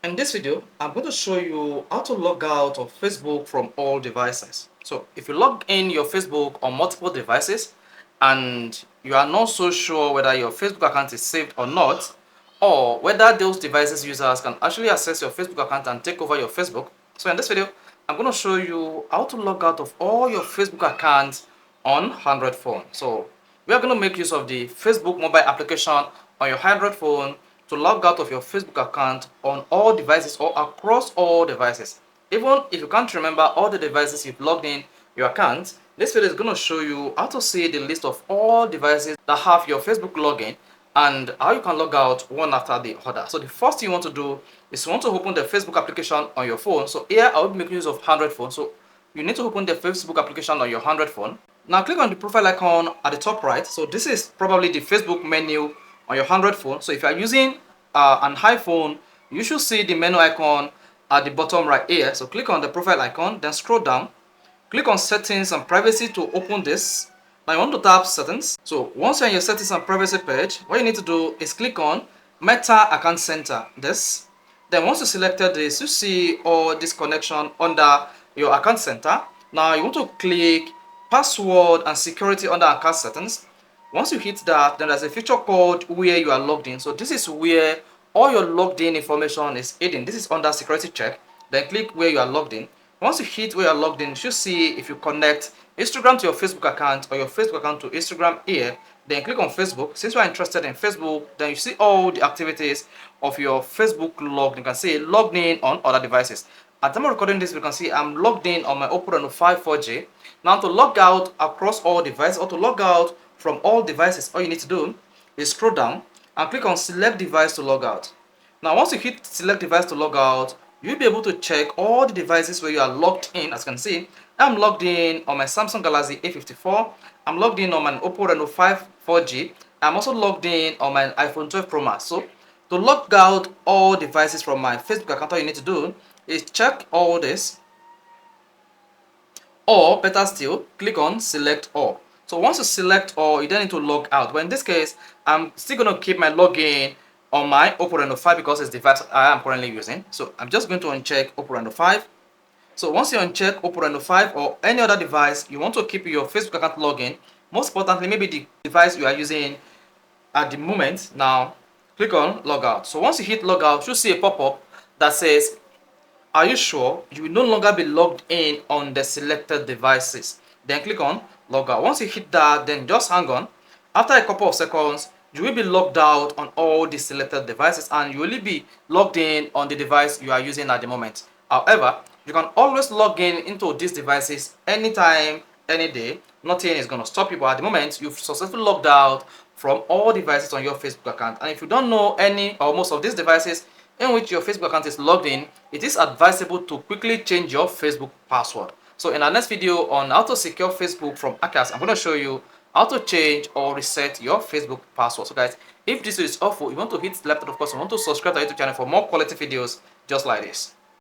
In this video, I'm going to show you how to log out of Facebook from all devices. So if you log in your Facebook on multiple devices and you are not so sure whether your Facebook account is saved or not, or whether those devices users can actually access your Facebook account and take over your Facebook. So in this video, I'm going to show you how to log out of all your Facebook accounts on Android phone. So we are going to make use of the Facebook mobile application on your Android phone to log out of your Facebook account on all devices or across all devices. Even if you can't remember all the devices you've logged in your account, this video is going to show you how to see the list of all devices that have your Facebook login and how you can log out one after the other. So the first thing you want to do is you want to open the Facebook application on your phone. So here I will be making use of Android phone. So you need to open the Facebook application on your Android phone. Now click on the profile icon at the top right. So this is probably the Facebook menu on your Android phone. So if you are using an iPhone, you should see the menu icon at the bottom right here. So click on the profile icon, then scroll down, click on settings and privacy to open this. Now you want to tap settings. So once you're in your settings and privacy page, what you need to do is click on Meta Account Center. This. Then once you selected this, you see all this connection under your account center. Now you want to click password and security under account settings. Once you hit that, then there's a feature called where you are logged in. So this is where all your logged in information is hidden. This is under security check. Then click where you are logged in. Once you hit where you are logged in, you should see if you connect Instagram to your Facebook account or your Facebook account to Instagram here. Then click on Facebook. Since you are interested in Facebook, then you see all the activities of your Facebook logged. You can see logged in on other devices. At the time of recording this, you can see I'm logged in on my Oppo Reno 5 4G. Now to log out across all devices or to log out from all devices, all you need to do is scroll down and click on select device to log out. Now once you hit select device to log out, you'll be able to check all the devices where you are logged in. As you can see, I'm logged in on my Samsung Galaxy A54. I'm logged in on my Oppo Reno 5 4G. I'm also logged in on my iPhone 12 Pro Max. So to log out all devices from my Facebook account, all you need to do is check all this, or better still, click on select all. So once you select all, you then need to log out. But in this case, I'm still going to keep my login on my Oppo Reno 5 because it's the device I am currently using. So I'm just going to uncheck Oppo Reno 5. So once you uncheck Oppo Reno 5 or any other device, you want to keep your Facebook account login. Most importantly, maybe the device you are using at the moment. Now, click on logout. So once you hit logout, you'll see a pop-up that says, are you sure? You will no longer be logged in on the selected devices. Then click on logout. Once you hit that, then just hang on. After a couple of seconds, you will be logged out on all the selected devices and you will be logged in on the device you are using at the moment. However, you can always log in into these devices anytime, any day. Nothing is going to stop you, but at the moment, you've successfully logged out from all devices on your Facebook account. And if you don't know any or most of these devices in which your Facebook account is logged in, it is advisable to quickly change your Facebook password. So in our next video on how to secure Facebook from hackers, I'm going to show you how to change or reset your Facebook password. So guys, if this is helpful, you want to hit left, of course, you want to subscribe to our YouTube channel for more quality videos just like this.